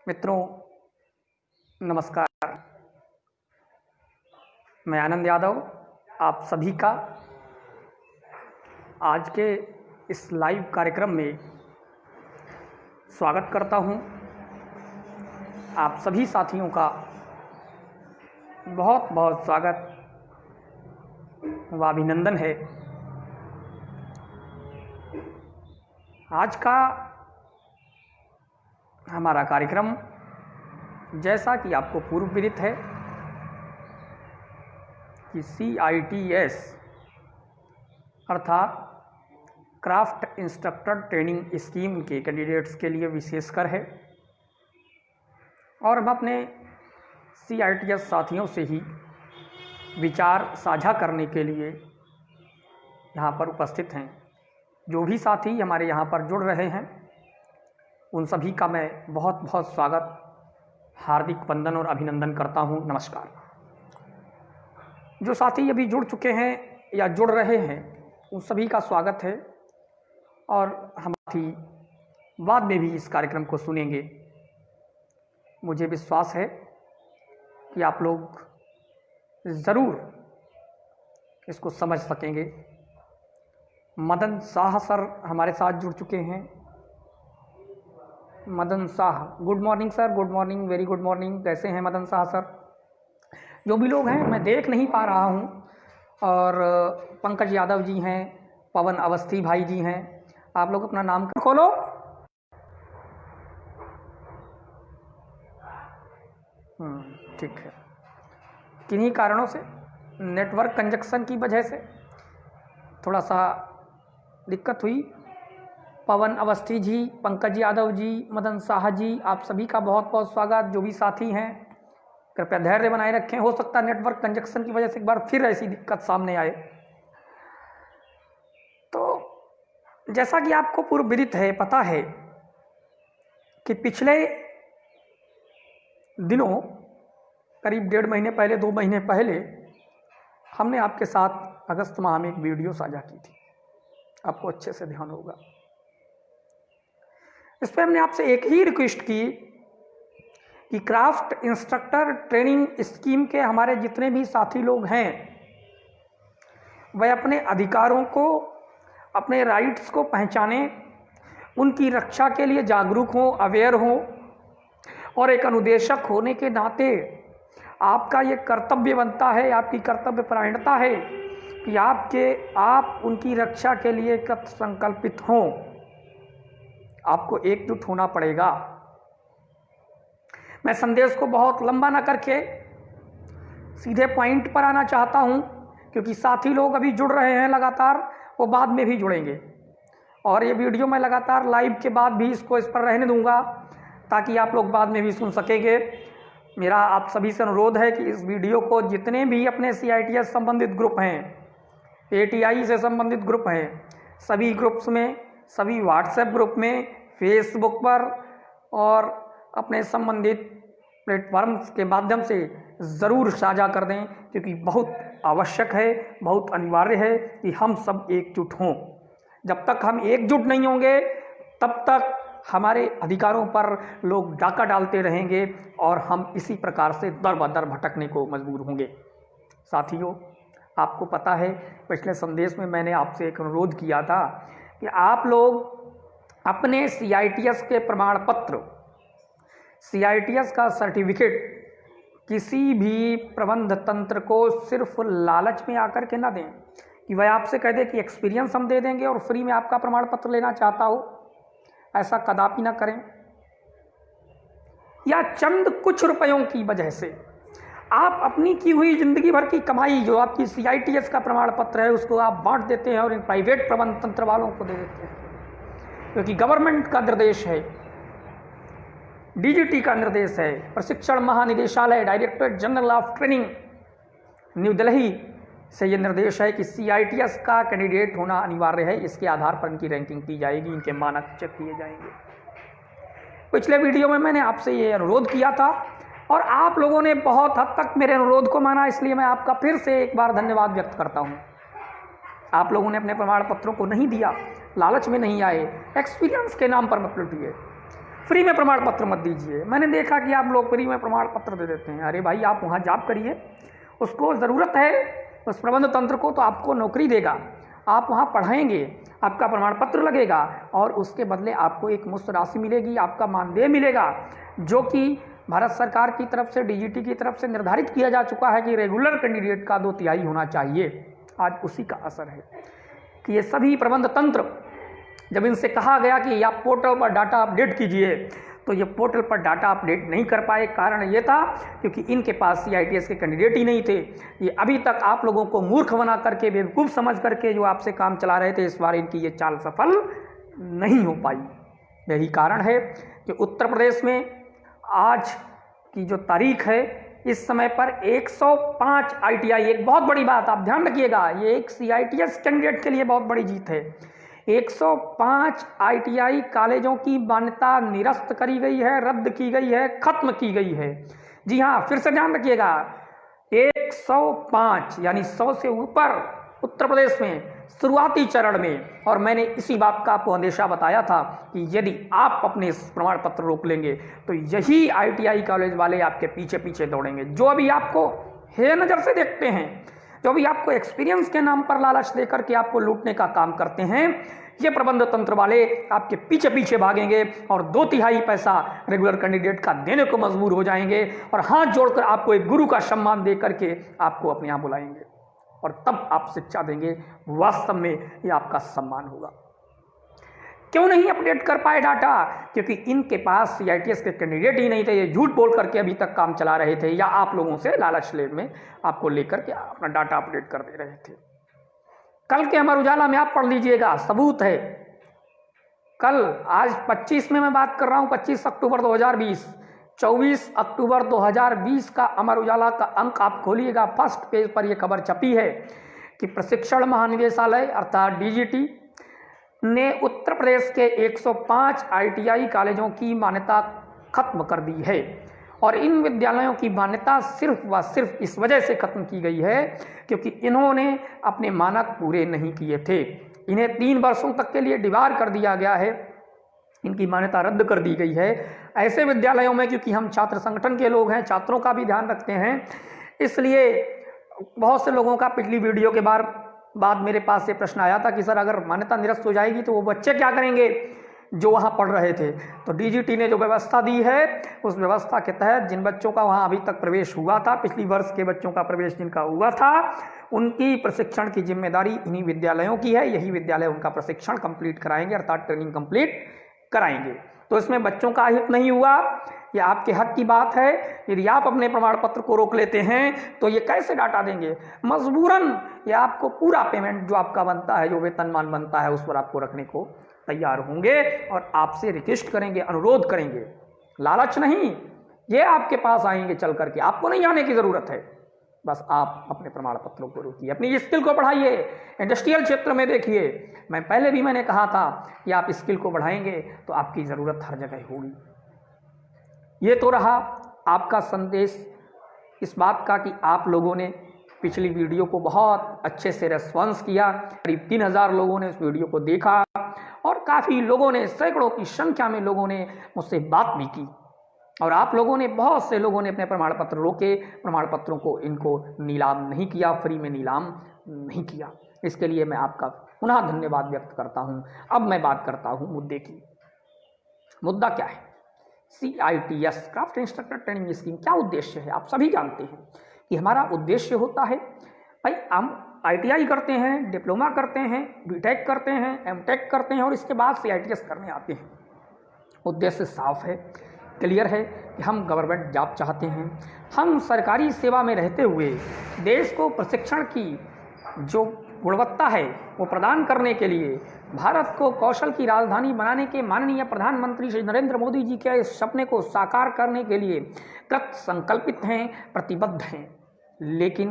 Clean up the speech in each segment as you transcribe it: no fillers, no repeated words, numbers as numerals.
मित्रों, नमस्कार। मैं आनंद यादव आप सभी का आज के इस लाइव कार्यक्रम में स्वागत करता हूं। आप सभी साथियों का बहुत बहुत स्वागत व अभिनंदन है। आज का हमारा कार्यक्रम, जैसा कि आपको पूर्व विदित है कि CITS अर्थात क्राफ्ट इंस्ट्रक्टर ट्रेनिंग स्कीम के कैंडिडेट्स के लिए विशेषकर है, और हम अपने CITS साथियों से ही विचार साझा करने के लिए यहाँ पर उपस्थित हैं। जो भी साथी हमारे यहाँ पर जुड़ रहे हैं उन सभी का मैं बहुत बहुत स्वागत, हार्दिक वंदन और अभिनंदन करता हूँ। नमस्कार। जो साथी अभी जुड़ चुके हैं या जुड़ रहे हैं उन सभी का स्वागत है, और हम साथी बाद में भी इस कार्यक्रम को सुनेंगे। मुझे विश्वास है कि आप लोग ज़रूर इसको समझ सकेंगे। मदन शाह सर हमारे साथ जुड़ चुके हैं। Madan Shah, good morning sir. Good morning, very good morning. कैसे हैं मदन शाह सर? जो भी लोग हैं मैं देख नहीं पा रहा हूं, और पंकज यादव जी हैं, पवन अवस्थी भाई जी हैं। आप लोग अपना नाम खोलो। ठीक है। किन्हीं कारणों से नेटवर्क कंजक्शन की वजह से थोड़ा सा दिक्कत हुई। पवन अवस्थी जी, पंकज यादव जी, मदन शाह जी, आप सभी का बहुत बहुत स्वागत। जो भी साथी हैं कृपया धैर्य बनाए रखें। हो सकता है नेटवर्क कंजक्शन की वजह से एक बार फिर ऐसी दिक्कत सामने आए। तो जैसा कि आपको पूर्व विदित है, पता है कि पिछले दिनों करीब 1.5 महीने पहले, 2 महीने पहले हमने आपके साथ अगस्त माह में एक वीडियो साझा की थी। आपको अच्छे से ध्यान होगा। इस पर हमने आपसे एक ही रिक्वेस्ट की कि क्राफ्ट इंस्ट्रक्टर ट्रेनिंग स्कीम के हमारे जितने भी साथी लोग हैं वह अपने अधिकारों को, अपने राइट्स को पहचाने, उनकी रक्षा के लिए जागरूक हों, अवेयर हों, और एक अनुदेशक होने के नाते आपका ये कर्तव्य बनता है, आपकी कर्तव्य परायणता है कि आप उनकी रक्षा के लिए कृत संकल्पित हों। आपको एकजुट होना पड़ेगा। मैं संदेश को बहुत लंबा ना करके सीधे पॉइंट पर आना चाहता हूं, क्योंकि साथी लोग अभी जुड़ रहे हैं लगातार, वो बाद में भी जुड़ेंगे, और ये वीडियो मैं लगातार लाइव के बाद भी इस पर रहने दूंगा ताकि आप लोग बाद में भी सुन सकेंगे। मेरा आप सभी से अनुरोध है कि इस वीडियो को जितने भी अपने CITS संबंधित ग्रुप हैं, ATI से संबंधित ग्रुप हैं, सभी ग्रुप्स में, सभी व्हाट्सएप ग्रुप में, फेसबुक पर और अपने संबंधित प्लेटफॉर्म्स के माध्यम से ज़रूर साझा कर दें, क्योंकि बहुत आवश्यक है, बहुत अनिवार्य है कि हम सब एकजुट हों। जब तक हम एकजुट नहीं होंगे तब तक हमारे अधिकारों पर लोग डाका डालते रहेंगे और हम इसी प्रकार से दर बदर भटकने को मजबूर होंगे। साथियों, आपको पता है पिछले संदेश में मैंने आपसे एक अनुरोध किया था कि आप लोग अपने CITS के प्रमाण पत्र, CITS का सर्टिफिकेट किसी भी प्रबंध तंत्र को सिर्फ लालच में आकर के ना दें कि वह आपसे कह दे कि एक्सपीरियंस हम दे देंगे और फ्री में आपका प्रमाण पत्र लेना चाहता हो। ऐसा कदापि ना करें, या चंद कुछ रुपयों की वजह से आप अपनी की हुई जिंदगी भर की कमाई, जो आपकी CITS का प्रमाण पत्र है, उसको आप बांट देते हैं और इन प्राइवेट प्रबंध तंत्र वालों को दे देते हैं। क्योंकि गवर्नमेंट का निर्देश है, DGT का निर्देश है, प्रशिक्षण महानिदेशालय, director general of training new Delhi से ये निर्देश है कि CITS का कैंडिडेट होना अनिवार्य है। इसके आधार पर इनकी रैंकिंग की जाएगी, इनके मानक चेक किए जाएंगे। पिछले वीडियो में मैंने आपसे ये अनुरोध किया था और आप लोगों ने बहुत हद तक मेरे अनुरोध को माना, इसलिए मैं आपका फिर से एक बार धन्यवाद व्यक्त करता हूँ। आप लोगों ने अपने प्रमाण पत्रों को नहीं दिया, लालच में नहीं आए, एक्सपीरियंस के नाम पर मत लूटिए। फ्री में प्रमाण पत्र मत दीजिए। मैंने देखा कि आप लोग फ्री में प्रमाण पत्र दे देते हैं। अरे भाई, आप वहाँ जॉब करिए, उसको ज़रूरत है उस प्रबंध तंत्र को, तो आपको नौकरी देगा, आप वहाँ पढ़ाएंगे, आपका प्रमाण पत्र लगेगा और उसके बदले आपको एक मुफ्त राशि मिलेगी, आपका मानदेय मिलेगा, जो कि भारत सरकार की तरफ से, डीजीटी की तरफ से निर्धारित किया जा चुका है कि रेगुलर कैंडिडेट का 2/3 होना चाहिए। आज उसी का असर है कि ये सभी प्रबंध तंत्र, जब इनसे कहा गया कि आप पोर्टल पर डाटा अपडेट कीजिए, तो ये पोर्टल पर डाटा अपडेट नहीं कर पाए। कारण ये था क्योंकि इनके पास CITS के कैंडिडेट ही नहीं थे। ये अभी तक आप लोगों को मूर्ख बना करके, बेवकूफ़ समझ करके जो आपसे काम चला रहे थे, इस बार इनकी ये चाल सफल नहीं हो पाई। यही कारण है कि उत्तर प्रदेश में आज की जो तारीख है, इस समय पर 105 ITI, एक बहुत बड़ी बात आप ध्यान रखिएगा, ये एक CITS कैंडिडेट के लिए बहुत बड़ी जीत है। 105 ITI कॉलेजों की मान्यता निरस्त करी गई है, रद्द की गई है, खत्म की गई है। जी हाँ, फिर से ध्यान रखिएगा, 105 यानी 100 से ऊपर उत्तर प्रदेश में शुरुआती चरण में। और मैंने इसी बात का आपको हमेशा बताया था कि यदि आप अपने प्रमाण पत्र रोक लेंगे तो यही ITI कॉलेज वाले आपके पीछे पीछे दौड़ेंगे। जो अभी आपको हे नज़र से देखते हैं, जो भी आपको एक्सपीरियंस के नाम पर लालच देकर के आपको लूटने का काम करते हैं, ये प्रबंध तंत्र वाले आपके पीछे पीछे भागेंगे और 2/3 पैसा रेगुलर कैंडिडेट का देने को मजबूर हो जाएंगे और हाथ जोड़कर आपको एक गुरु का सम्मान दे करके आपको अपने यहाँ बुलाएंगे और तब आप शिक्षा देंगे। वास्तव में ये आपका सम्मान होगा। क्यों नहीं अपडेट कर पाए डाटा? क्योंकि इनके पास CITS के कैंडिडेट ही नहीं थे। ये झूठ बोल करके अभी तक काम चला रहे थे या आप लोगों से लालच में आपको लेकर के अपना डाटा अपडेट कर दे रहे थे। कल के अमर उजाला में आप पढ़ लीजिएगा, सबूत है। कल, आज 25 में मैं बात कर रहा हूँ, 25 अक्टूबर 2020, 24 अक्टूबर 2020 का अमर उजाला का अंक आप खोलिएगा, फर्स्ट पेज पर यह खबर छपी है कि प्रशिक्षण महानिदेशालय अर्थात DGT ने उत्तर प्रदेश के 105 ITI कॉलेजों की मान्यता खत्म कर दी है। और इन विद्यालयों की मान्यता सिर्फ व सिर्फ इस वजह से खत्म की गई है क्योंकि इन्होंने अपने मानक पूरे नहीं किए थे। इन्हें 3 वर्षों तक के लिए डिबार कर दिया गया है, इनकी मान्यता रद्द कर दी गई है। ऐसे विद्यालयों में, क्योंकि हम छात्र संगठन के लोग हैं, छात्रों का भी ध्यान रखते हैं, इसलिए बहुत से लोगों का पिछली वीडियो के बाद मेरे पास ये प्रश्न आया था कि सर अगर मान्यता निरस्त हो जाएगी तो वो बच्चे क्या करेंगे जो वहाँ पढ़ रहे थे। तो DGT ने जो व्यवस्था दी है, उस व्यवस्था के तहत जिन बच्चों का वहाँ अभी तक प्रवेश हुआ था, पिछली वर्ष के बच्चों का प्रवेश जिनका हुआ था, उनकी प्रशिक्षण की जिम्मेदारी इन्हीं विद्यालयों की है। यही विद्यालय उनका प्रशिक्षण कंप्लीट कराएंगे अर्थात ट्रेनिंग कंप्लीट कराएंगे। तो इसमें बच्चों का हित नहीं हुआ, ये आपके हक की बात है। यदि आप अपने प्रमाण पत्र को रोक लेते हैं तो ये कैसे डाटा देंगे? मजबूरन ये आपको पूरा पेमेंट जो आपका बनता है, जो वेतनमान बनता है, उस पर आपको रखने को तैयार होंगे और आपसे रिक्वेस्ट करेंगे, अनुरोध करेंगे। लालच नहीं, ये आपके पास आएंगे चल करके, आपको नहीं आने की ज़रूरत है। बस आप अपने प्रमाण पत्रों को रोकिए, अपनी स्किल को बढ़ाइए। इंडस्ट्रियल क्षेत्र में देखिए, मैंने कहा था कि आप स्किल को बढ़ाएंगे तो आपकी ज़रूरत हर जगह होगी। ये तो रहा आपका संदेश इस बात का कि आप लोगों ने पिछली वीडियो को बहुत अच्छे से रेस्पॉन्स किया। करीब 3000 लोगों ने इस वीडियो को देखा और काफ़ी लोगों ने, सैकड़ों की संख्या में लोगों ने मुझसे बात भी की और आप लोगों ने, बहुत से लोगों ने अपने प्रमाण पत्र रोके, प्रमाण पत्रों को इनको नीलाम नहीं किया, फ्री में नीलाम नहीं किया। इसके लिए मैं आपका पुनः धन्यवाद व्यक्त करता हूं। अब मैं बात करता हूं मुद्दे की। मुद्दा क्या है? CITS craft instructor training scheme क्या उद्देश्य है? आप सभी जानते हैं कि हमारा उद्देश्य होता है, भाई हम ITI करते हैं, डिप्लोमा करते हैं, BTech करते हैं, MTech करते हैं और इसके बाद CITS करने आते हैं। उद्देश्य साफ है, क्लियर है कि हम गवर्नमेंट जॉब चाहते हैं। हम सरकारी सेवा में रहते हुए देश को प्रशिक्षण की जो गुणवत्ता है वो प्रदान करने के लिए, भारत को कौशल की राजधानी बनाने के माननीय प्रधानमंत्री श्री नरेंद्र मोदी जी के इस सपने को साकार करने के लिए कृत संकल्पित हैं, प्रतिबद्ध हैं। लेकिन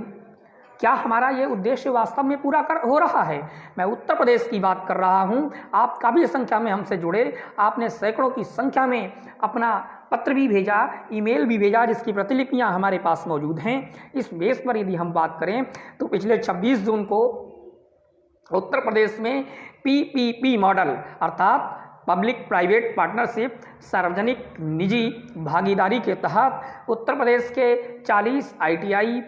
क्या हमारा ये उद्देश्य वास्तव में पूरा हो रहा है? मैं उत्तर प्रदेश की बात कर रहा हूँ। आप काफ़ी संख्या में हमसे जुड़े, आपने सैकड़ों की संख्या में अपना पत्र भी भेजा, ईमेल भी भेजा, जिसकी प्रतिलिपियाँ हमारे पास मौजूद हैं। इस बेस पर यदि हम बात करें तो पिछले 26 जून को उत्तर प्रदेश में PPP मॉडल अर्थात पब्लिक प्राइवेट पार्टनरशिप सार्वजनिक निजी भागीदारी के तहत उत्तर प्रदेश के 40 आईटीआई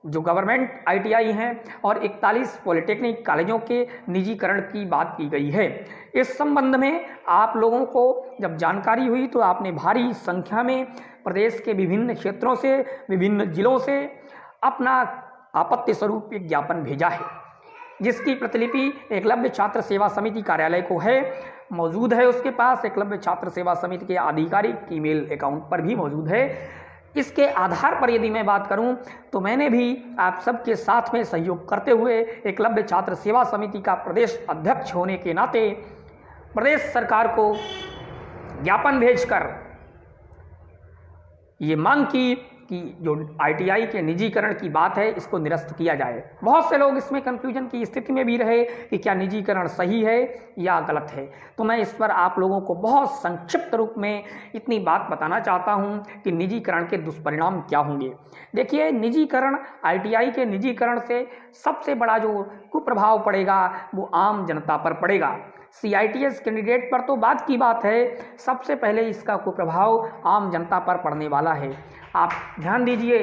जो गवर्नमेंट आईटीआई हैं और 41 पॉलिटेक्निक कॉलेजों के निजीकरण की बात की गई है। इस संबंध में आप लोगों को जब जानकारी हुई तो आपने भारी संख्या में प्रदेश के विभिन्न क्षेत्रों से, विभिन्न जिलों से अपना आपत्ति स्वरूप एक ज्ञापन भेजा है, जिसकी प्रतिलिपि एकलव्य छात्र सेवा समिति कार्यालय को है मौजूद है। उसके पास एकलव्य छात्र सेवा समिति के आधिकारिक ईमेल अकाउंट पर भी मौजूद है। इसके आधार पर यदि मैं बात करूं तो मैंने भी आप सबके साथ में सहयोग करते हुए एकलव्य छात्र सेवा समिति का प्रदेश अध्यक्ष होने के नाते प्रदेश सरकार को ज्ञापन भेजकर ये मांग की कि जो आईटीआई के निजीकरण की बात है इसको निरस्त किया जाए। बहुत से लोग इसमें कन्फ्यूजन की स्थिति में भी रहे कि क्या निजीकरण सही है या गलत है, तो मैं इस पर आप लोगों को बहुत संक्षिप्त रूप में इतनी बात बताना चाहता हूं कि निजीकरण के दुष्परिणाम क्या होंगे। देखिए, निजीकरण, आईटीआई के निजीकरण से सबसे बड़ा जो कुप्रभाव पड़ेगा वो आम जनता पर पड़ेगा। CITS कैंडिडेट पर तो बात की बात है, सबसे पहले इसका कुप्रभाव आम जनता पर पड़ने वाला है। आप ध्यान दीजिए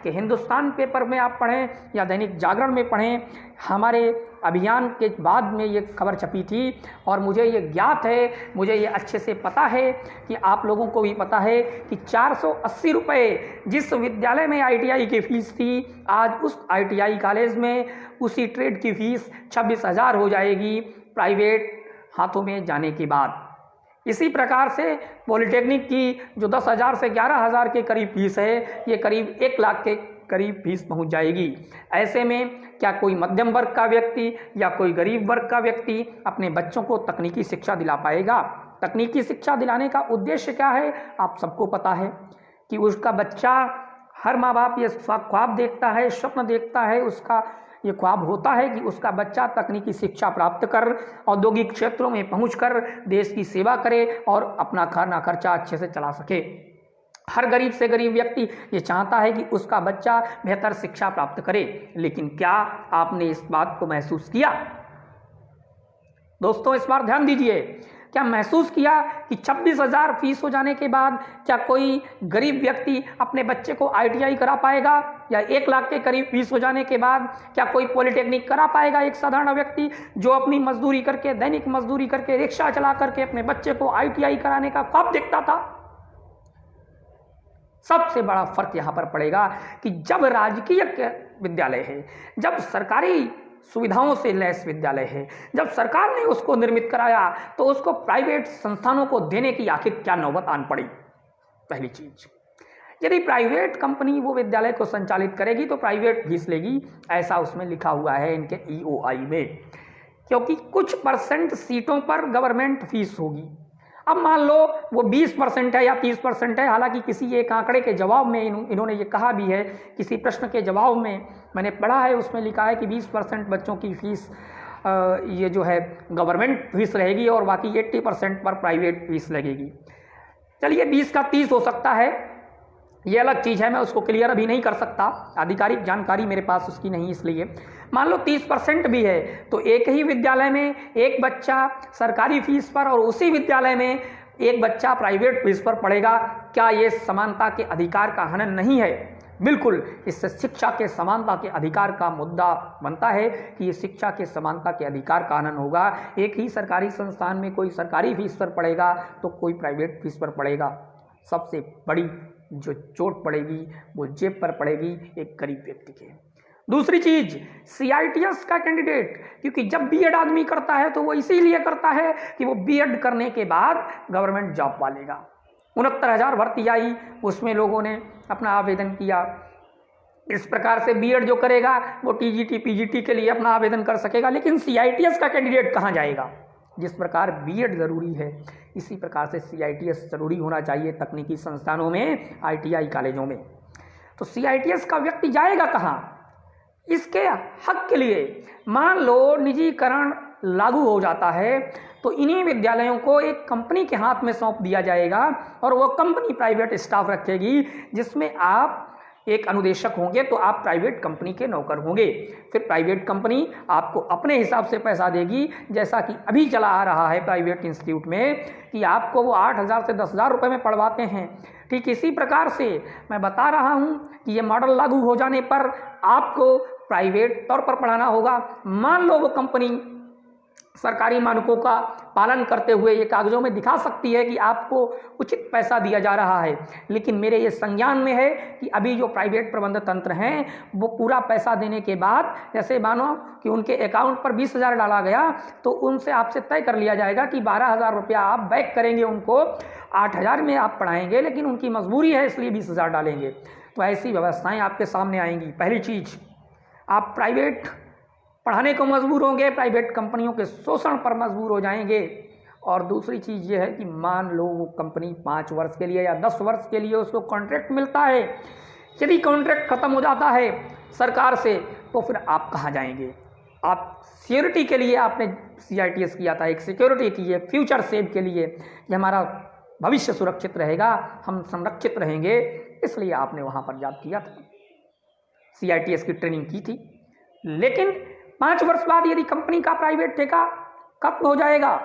कि हिंदुस्तान पेपर में आप पढ़ें या दैनिक जागरण में पढ़ें, हमारे अभियान के बाद में ये खबर छपी थी और मुझे ये ज्ञात है, मुझे ये अच्छे से पता है कि आप लोगों को भी पता है कि 480 रुपये जिस विद्यालय में ITI की फीस थी, आज उस ITI कॉलेज में उसी ट्रेड की फीस 26,000 हो जाएगी प्राइवेट हाथों में जाने के बाद। इसी प्रकार से पॉलिटेक्निक की जो 10,000 से 11,000 के करीब फीस है, ये करीब 1 लाख के करीब फीस पहुंच जाएगी। ऐसे में क्या कोई मध्यम वर्ग का व्यक्ति या कोई गरीब वर्ग का व्यक्ति अपने बच्चों को तकनीकी शिक्षा दिला पाएगा? तकनीकी शिक्षा दिलाने का उद्देश्य क्या है, आप सबको पता है कि उसका बच्चा, हर माँ बाप ये ख्वाब देखता है, स्वप्न देखता है, उसका ये ख्वाब होता है कि उसका बच्चा तकनीकी शिक्षा प्राप्त कर औद्योगिक क्षेत्रों में पहुंचकर देश की सेवा करे और अपना खाना खर्चा अच्छे से चला सके। हर गरीब से गरीब व्यक्ति ये चाहता है कि उसका बच्चा बेहतर शिक्षा प्राप्त करे, लेकिन क्या आपने इस बात को महसूस किया? दोस्तों, इस बार ध्यान दीजिए, क्या महसूस किया कि 26,000 फीस हो जाने के बाद क्या कोई गरीब व्यक्ति अपने बच्चे को ITI करा पाएगा? या 1 लाख के करीब फीस हो जाने के बाद क्या कोई पॉलिटेक्निक करा पाएगा? एक साधारण व्यक्ति जो अपनी मजदूरी करके, दैनिक मजदूरी करके, रिक्शा चला करके अपने बच्चे को ITI कराने का ख्वाब देखता था। सबसे बड़ा फर्क यहां पर पड़ेगा कि जब राजकीय विद्यालय है, जब सरकारी सुविधाओं से लैस विद्यालय है, जब सरकार ने उसको निर्मित कराया तो उसको प्राइवेट संस्थानों को देने की आखिर क्या नौबत आन पड़ी? पहली चीज, यदि प्राइवेट कंपनी वो विद्यालय को संचालित करेगी तो प्राइवेट फीस लेगी, ऐसा उसमें लिखा हुआ है इनके EOI में, क्योंकि कुछ % सीटों पर गवर्नमेंट फीस होगी। अब मान लो वो 20% है या 30% है, हालांकि किसी एक आंकड़े के जवाब में इन्होंने ये कहा भी है, किसी प्रश्न के जवाब में मैंने पढ़ा है, उसमें लिखा है कि 20% बच्चों की फीस ये जो है गवर्नमेंट फीस रहेगी और बाकी 80% पर प्राइवेट फीस लगेगी। चलिए 20 का 30 हो सकता है, ये अलग चीज़ है, मैं उसको क्लियर अभी नहीं कर सकता, आधिकारिक जानकारी मेरे पास उसकी नहीं, इसलिए मान लो 30% भी है तो एक ही विद्यालय में एक बच्चा सरकारी फीस पर और उसी विद्यालय में एक बच्चा प्राइवेट फीस पर पढ़ेगा। क्या ये समानता के अधिकार का हनन नहीं है? बिल्कुल, इससे शिक्षा के समानता के अधिकार का मुद्दा बनता है कि ये शिक्षा के समानता के अधिकार का हनन होगा। एक ही सरकारी संस्थान में कोई सरकारी फीस पर पढ़ेगा तो कोई प्राइवेट फीस पर पढ़ेगा। सबसे बड़ी जो चोट पड़ेगी वो जेब पर पड़ेगी एक गरीब व्यक्ति के। दूसरी चीज, CITS का कैंडिडेट, क्योंकि जब B.Ed आदमी करता है तो वो इसीलिए करता है कि वो B.Ed करने के बाद गवर्नमेंट जॉब पालेगा। 69,000 भर्ती आई, उसमें लोगों ने अपना आवेदन किया। इस प्रकार से B.Ed जो करेगा वो TGT PGT के लिए अपना आवेदन कर सकेगा, लेकिन CITS का कैंडिडेट कहाँ जाएगा? जिस प्रकार B.Ed जरूरी है इसी प्रकार से CITS जरूरी होना चाहिए तकनीकी संस्थानों में, ITI कॉलेजों में। तो CITS का व्यक्ति जाएगा कहाँ? इसके हक के लिए मान लो निजीकरण लागू हो जाता है तो इन्हीं विद्यालयों को एक कंपनी के हाथ में सौंप दिया जाएगा और वो कंपनी प्राइवेट स्टाफ रखेगी, जिसमें आप एक अनुदेशक होंगे तो आप प्राइवेट कंपनी के नौकर होंगे। फिर प्राइवेट कंपनी आपको अपने हिसाब से पैसा देगी, जैसा कि अभी चला आ रहा है प्राइवेट इंस्टीट्यूट में कि आपको वो 8,000 से 10,000 रुपये में पढ़वाते हैं। ठीक इसी प्रकार से मैं बता रहा हूँ कि ये मॉडल लागू हो जाने पर आपको प्राइवेट तौर पर पढ़ाना होगा। मान लो वो कंपनी सरकारी मानकों का पालन करते हुए ये कागजों में दिखा सकती है कि आपको उचित पैसा दिया जा रहा है, लेकिन मेरे ये संज्ञान में है कि अभी जो प्राइवेट प्रबंध तंत्र हैं वो पूरा पैसा देने के बाद, जैसे मानो कि उनके अकाउंट पर 20,000 डाला गया तो उनसे आपसे तय कर लिया जाएगा कि 12,000 रुपया आप बैक करेंगे, उनको 8,000 में आप पढ़ाएंगे, लेकिन उनकी मजबूरी है इसलिए 20,000 डालेंगे। तो ऐसी व्यवस्थाएँ आपके सामने आएंगी। पहली चीज़, आप प्राइवेट पढ़ाने को मजबूर होंगे, प्राइवेट कंपनियों के शोषण पर मजबूर हो जाएंगे। और दूसरी चीज़ ये है कि मान लो वो कंपनी 5 वर्ष के लिए या 10 वर्ष के लिए उसको कॉन्ट्रैक्ट मिलता है, यदि कॉन्ट्रैक्ट ख़त्म हो जाता है सरकार से तो फिर आप कहाँ जाएंगे? आप सिक्योरिटी के लिए आपने CITS किया था, एक सिक्योरिटी की है फ्यूचर सेव के लिए कि हमारा भविष्य सुरक्षित रहेगा, हम संरक्षित रहेंगे, इसलिए आपने वहाँ पर जॉब किया था, CITS की ट्रेनिंग की थी। लेकिन 5 वर्ष बाद यदि कंपनी का प्राइवेट ठेका खत्म हो जाएगा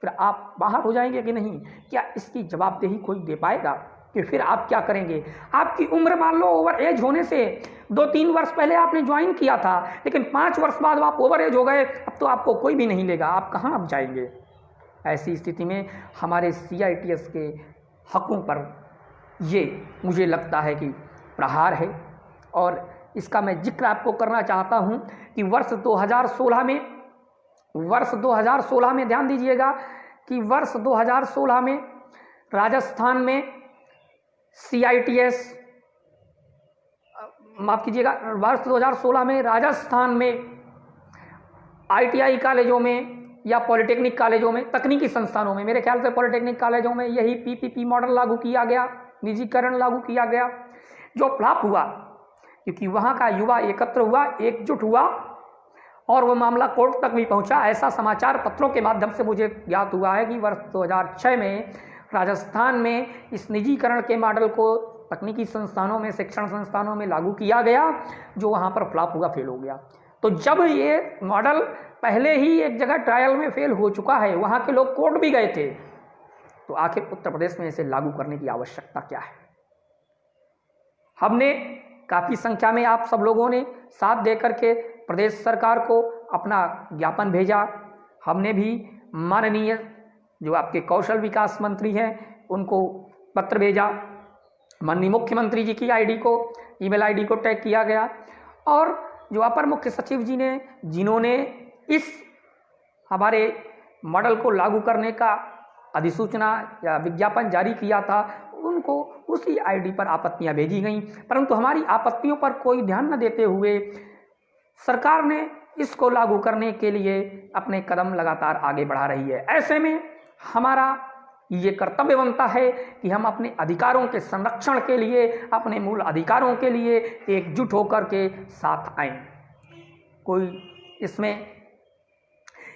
फिर आप बाहर हो जाएंगे कि नहीं? क्या इसकी जवाबदेही कोई दे पाएगा? कि फिर आप क्या करेंगे? आपकी उम्र मान लो ओवर एज होने से 2-3 वर्ष पहले आपने ज्वाइन किया था, लेकिन 5 वर्ष बाद आप ओवर एज हो गए, अब तो आपको कोई भी नहीं लेगा, आप कहाँ अब जाएंगे? ऐसी स्थिति में हमारे CITS के हकों पर ये मुझे लगता है कि प्रहार है। और इसका मैं जिक्र आपको करना चाहता हूं कि वर्ष 2016 में ध्यान दीजिएगा कि वर्ष 2016 में राजस्थान में CITS, माफ़ कीजिएगा, वर्ष 2016 में राजस्थान में ITI कॉलेजों में या पॉलिटेक्निक कॉलेजों में, तकनीकी संस्थानों में, मेरे ख्याल से पॉलिटेक्निक कॉलेजों में यही PPP मॉडल लागू किया गया, निजीकरण लागू किया गया, जो फ्लॉप हुआ क्योंकि वहाँ का युवा एकत्र हुआ, एकजुट हुआ और वो मामला कोर्ट तक भी पहुँचा। ऐसा समाचार पत्रों के माध्यम से मुझे ज्ञात हुआ है कि वर्ष 2006 में राजस्थान में इस निजीकरण के मॉडल को तकनीकी संस्थानों में, शिक्षण संस्थानों में लागू किया गया, जो वहाँ पर फ्लॉप हुआ, फेल हो गया। तो जब ये मॉडल पहले ही एक जगह ट्रायल में फेल हो चुका है, वहाँ के लोग कोर्ट भी गए थे, तो आखिर उत्तर प्रदेश में इसे लागू करने की आवश्यकता क्या है? हमने काफ़ी संख्या में आप सब लोगों ने साथ दे करके प्रदेश सरकार को अपना ज्ञापन भेजा। हमने भी माननीय जो आपके कौशल विकास मंत्री हैं उनको पत्र भेजा, माननीय मुख्यमंत्री जी की ID को, ईमेल ID को टैग किया गया, और जो अपर मुख्य सचिव जी ने, जिन्होंने इस हमारे मॉडल को लागू करने का अधिसूचना या विज्ञापन जारी किया था, उनको उसी ID पर आपत्तियां भेजी गईं। परंतु हमारी आपत्तियों पर कोई ध्यान न देते हुए सरकार ने इसको लागू करने के लिए अपने कदम लगातार आगे बढ़ा रही है। ऐसे में हमारा ये कर्तव्य बनता है कि हम अपने अधिकारों के संरक्षण के लिए, अपने मूल अधिकारों के लिए एकजुट होकर के साथ आएं। कोई इसमें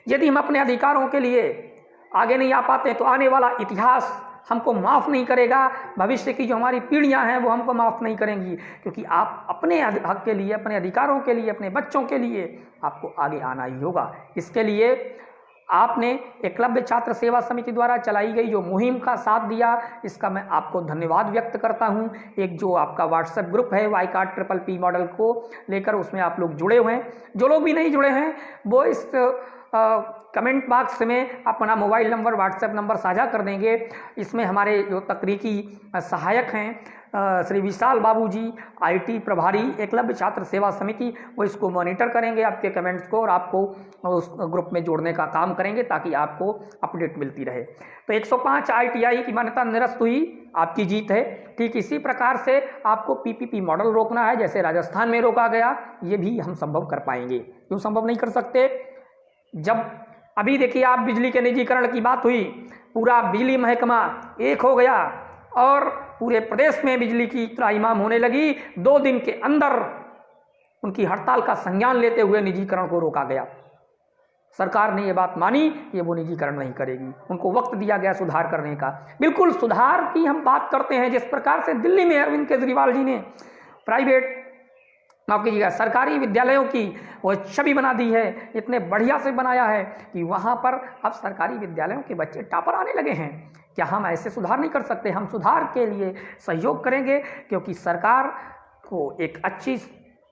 यदि हम अपने अधिकारों के लिए आगे नहीं आ पाते तो आने वाला इतिहास हमको माफ़ नहीं करेगा, भविष्य की जो हमारी पीढ़ियां हैं वो हमको माफ़ नहीं करेंगी, क्योंकि आप अपने हक के लिए, अपने अधिकारों के लिए, अपने बच्चों के लिए आपको आगे आना ही होगा। इसके लिए आपने एकलव्य छात्र सेवा समिति द्वारा चलाई गई जो मुहिम का साथ दिया, इसका मैं आपको धन्यवाद व्यक्त करता हूं। एक जो आपका व्हाट्सएप ग्रुप है वाईकार्ड PPP मॉडल को लेकर, उसमें आप लोग जुड़े हुए हैं। जो लोग भी नहीं जुड़े हैं वो इस कमेंट बॉक्स में अपना मोबाइल नंबर, व्हाट्सएप नंबर साझा कर देंगे। इसमें हमारे जो तकनीकी सहायक हैं श्री विशाल बाबू जी, IT प्रभारी एकलव्य छात्र सेवा समिति, वो इसको मॉनिटर करेंगे आपके कमेंट्स को और आपको उस ग्रुप में जोड़ने का काम करेंगे ताकि आपको अपडेट मिलती रहे। तो 105 ITI की मान्यता निरस्त हुई, आपकी जीत है। ठीक इसी प्रकार से आपको PPP मॉडल रोकना है, जैसे राजस्थान में रोका गया, ये भी हम संभव कर पाएंगे। क्यों संभव नहीं कर सकते? जब अभी देखिए आप बिजली के निजीकरण की बात हुई, पूरा बिजली महकमा एक हो गया और पूरे प्रदेश में बिजली की त्राहिमाम होने लगी। 2 दिन के अंदर उनकी हड़ताल का संज्ञान लेते हुए निजीकरण को रोका गया। सरकार ने ये बात मानी, ये वो निजीकरण नहीं करेगी। उनको वक्त दिया गया सुधार करने का। बिल्कुल सुधार की हम बात करते हैं, जिस प्रकार से दिल्ली में अरविंद केजरीवाल जी ने प्राइवेट, माफ कीजिएगा, सरकारी विद्यालयों की वो छवि बना दी है, इतने बढ़िया से बनाया है कि वहाँ पर अब सरकारी विद्यालयों के बच्चे टॉपर आने लगे हैं। क्या हम ऐसे सुधार नहीं कर सकते? हम सुधार के लिए सहयोग करेंगे, क्योंकि सरकार को एक अच्छी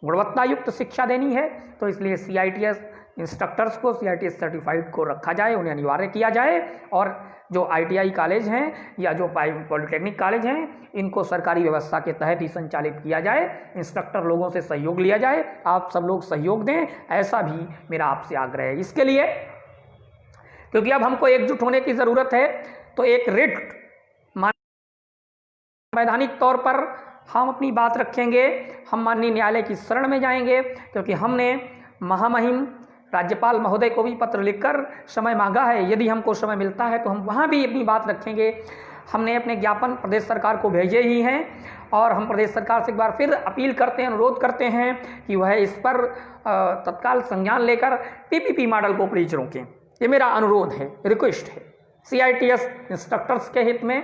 गुणवत्तायुक्त शिक्षा देनी है। तो इसलिए CITS इंस्ट्रक्टर्स को CITS सर्टिफाइड को रखा जाए, उन्हें अनिवार्य किया जाए, और जो ITI कॉलेज हैं या जो पॉलिटेक्निक कॉलेज हैं, इनको सरकारी व्यवस्था के तहत ही संचालित किया जाए। इंस्ट्रक्टर लोगों से सहयोग लिया जाए, आप सब लोग सहयोग दें, ऐसा भी मेरा आपसे आग्रह है। इसके लिए क्योंकि अब हमको एकजुट होने की ज़रूरत है, तो एक रिट वैधानिक तौर पर हम अपनी बात रखेंगे, हम माननीय न्यायालय की शरण में जाएंगे, क्योंकि हमने महामहिम राज्यपाल महोदय को भी पत्र लिखकर समय मांगा है। यदि हमको समय मिलता है तो हम वहाँ भी अपनी बात रखेंगे। हमने अपने ज्ञापन प्रदेश सरकार को भेजे ही हैं, और हम प्रदेश सरकार से एक बार फिर अपील करते हैं, अनुरोध करते हैं कि वह इस पर तत्काल संज्ञान लेकर PPP मॉडल को प्लीज रोकें। ये मेरा अनुरोध है, रिक्वेस्ट है, CITS इंस्ट्रक्टर्स के हित में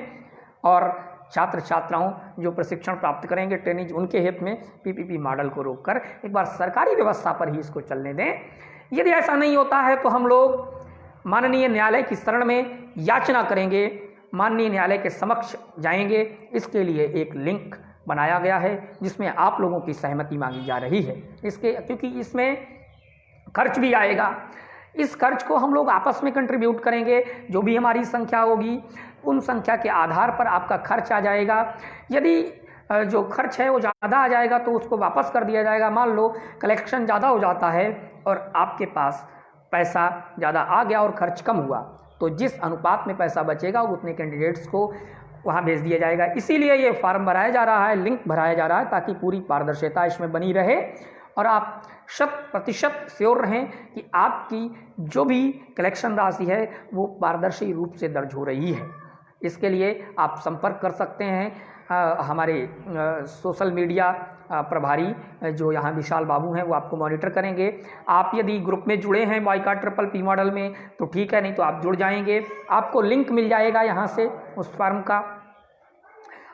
और छात्र छात्राओं जो प्रशिक्षण प्राप्त करेंगे, ट्रेनिंग, उनके हित में PPP मॉडल को रोककर एक बार सरकारी व्यवस्था पर ही इसको चलने दें। यदि ऐसा नहीं होता है तो हम लोग माननीय न्यायालय की शरण में याचना करेंगे, माननीय न्यायालय के समक्ष जाएंगे। इसके लिए एक लिंक बनाया गया है जिसमें आप लोगों की सहमति मांगी जा रही है। इसके क्योंकि इसमें खर्च भी आएगा, इस खर्च को हम लोग आपस में कंट्रीब्यूट करेंगे। जो भी हमारी संख्या होगी उन संख्या के आधार पर आपका खर्च आ जाएगा। यदि जो खर्च है वो ज़्यादा आ जाएगा तो उसको वापस कर दिया जाएगा। मान लो कलेक्शन ज़्यादा हो जाता है और आपके पास पैसा ज़्यादा आ गया और खर्च कम हुआ, तो जिस अनुपात में पैसा बचेगा उतने कैंडिडेट्स को वहाँ भेज दिया जाएगा। इसीलिए ये फॉर्म भराया जा रहा है, लिंक भराया जा रहा है, ताकि पूरी पारदर्शिता इसमें बनी रहे और आप 100% श्योर रहें कि आपकी जो भी कलेक्शन राशि है वो पारदर्शी रूप से दर्ज हो रही है। इसके लिए आप संपर्क कर सकते हैं हमारे सोशल मीडिया प्रभारी जो यहाँ विशाल बाबू हैं, वो आपको मॉनिटर करेंगे। आप यदि ग्रुप में जुड़े हैं बॉयकॉट PPP मॉडल में तो ठीक है, नहीं तो आप जुड़ जाएंगे। आपको लिंक मिल जाएगा यहाँ से उस फॉर्म का।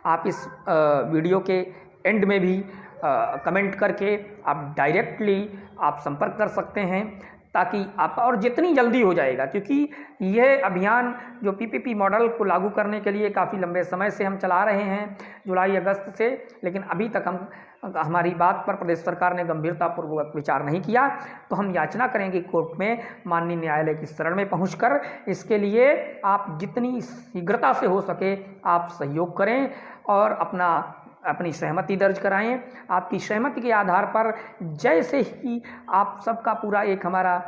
आप इस वीडियो के एंड में भी कमेंट करके आप डायरेक्टली आप संपर्क कर सकते हैं, ताकि आप और जितनी जल्दी हो जाएगा, क्योंकि यह अभियान जो PPP मॉडल को लागू करने के लिए काफ़ी लंबे समय से हम चला रहे हैं, जुलाई अगस्त से, लेकिन अभी तक हमारी बात पर प्रदेश सरकार ने गंभीरतापूर्वक विचार नहीं किया। तो हम याचना करेंगे कोर्ट में माननीय न्यायालय की शरण में पहुंचकर। इसके लिए आप जितनी शीघ्रता से हो सके आप सहयोग करें और अपनी सहमति दर्ज कराएं। आपकी सहमति के आधार पर जैसे ही आप सबका पूरा एक हमारा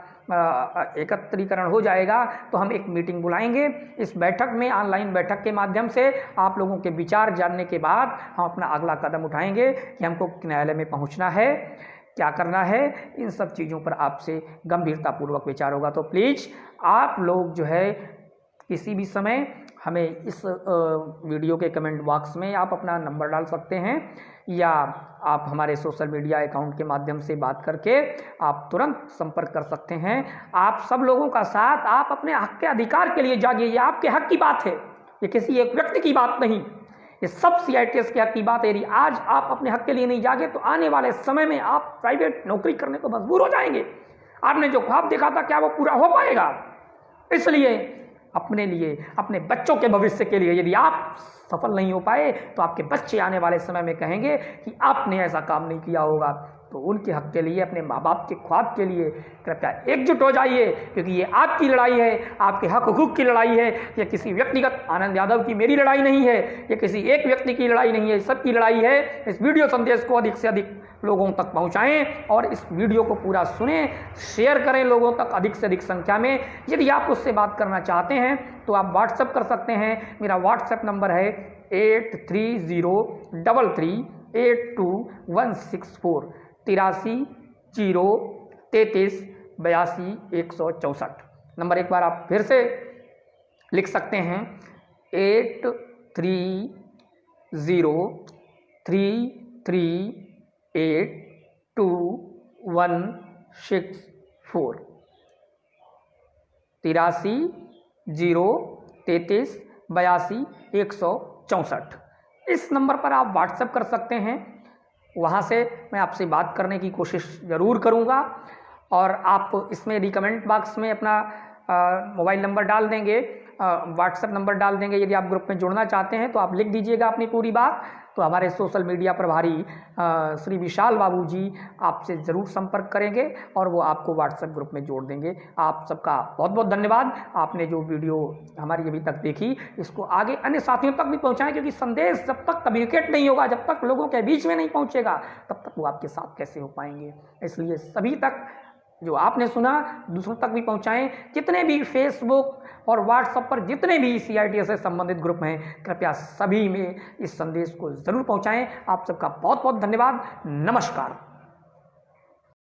एकत्रीकरण हो जाएगा तो हम एक मीटिंग बुलाएंगे। इस बैठक में ऑनलाइन बैठक के माध्यम से आप लोगों के विचार जानने के बाद हम अपना अगला कदम उठाएंगे कि हमको न्यायालय में पहुंचना है, क्या करना है। इन सब चीज़ों पर आपसे गंभीरतापूर्वक विचार होगा। तो प्लीज़ आप लोग जो है किसी भी समय हमें इस वीडियो के कमेंट बॉक्स में आप अपना नंबर डाल सकते हैं, या आप हमारे सोशल मीडिया अकाउंट के माध्यम से बात करके आप तुरंत संपर्क कर सकते हैं। आप सब लोगों का साथ, आप अपने हक के अधिकार के लिए जागिए। ये आपके हक की बात है, ये किसी एक व्यक्ति की बात नहीं, ये सब CITS के हक की बात है। यदि आज आप अपने हक के लिए नहीं जागे तो आने वाले समय में आप प्राइवेट नौकरी करने को मजबूर हो जाएंगे। आपने जो ख्वाब देखा था क्या वो पूरा हो पाएगा? इसलिए अपने लिए, अपने बच्चों के भविष्य के लिए यदि आप सफल नहीं हो पाए तो आपके बच्चे आने वाले समय में कहेंगे कि आपने ऐसा काम नहीं किया होगा। तो उनके हक के लिए, अपने माँ बाप के ख्वाब के लिए कृपया एकजुट हो जाइए, क्योंकि ये आपकी लड़ाई है, आपके हक हुकूक की लड़ाई है। ये किसी व्यक्तिगत आनंद यादव की मेरी लड़ाई नहीं है, ये किसी एक व्यक्ति की लड़ाई नहीं है, सबकी लड़ाई है। इस वीडियो संदेश को अधिक से अधिक लोगों तक पहुंचाएं और इस वीडियो को पूरा सुनें, शेयर करें लोगों तक अधिक से अधिक संख्या में। यदि आप उससे बात करना चाहते हैं तो आप व्हाट्सएप कर सकते हैं। मेरा व्हाट्सएप नंबर है 8303338164 8303338264। नंबर एक बार आप फिर से लिख सकते हैं 8303338264। 83-033-82-164। इस नंबर पर आप व्हाट्सएप कर सकते हैं। वहाँ से मैं आपसे बात करने की कोशिश ज़रूर करूँगा। और आप इसमें रिकमेंड बॉक्स में अपना मोबाइल नंबर डाल देंगे, व्हाट्सएप नंबर डाल देंगे। यदि आप ग्रुप में जुड़ना चाहते हैं तो आप लिख दीजिएगा अपनी पूरी बात, तो हमारे सोशल मीडिया प्रभारी श्री विशाल बाबू जी आपसे ज़रूर संपर्क करेंगे और वो आपको व्हाट्सएप ग्रुप में जोड़ देंगे। आप सबका बहुत बहुत धन्यवाद। आपने जो वीडियो हमारी अभी तक देखी, इसको आगे अन्य साथियों तक भी पहुंचाएं, क्योंकि संदेश जब तक कम्युनिकेट नहीं होगा, जब तक लोगों के बीच में नहीं पहुंचेगा, तब तक वो आपके साथ कैसे हो पाएंगे। इसलिए सभी तक जो आपने सुना दूसरों तक भी पहुंचाएं। जितने भी फेसबुक और व्हाट्सएप पर जितने भी CITS से संबंधित ग्रुप हैं, कृपया सभी में इस संदेश को ज़रूर पहुंचाएं। आप सबका बहुत बहुत धन्यवाद। नमस्कार।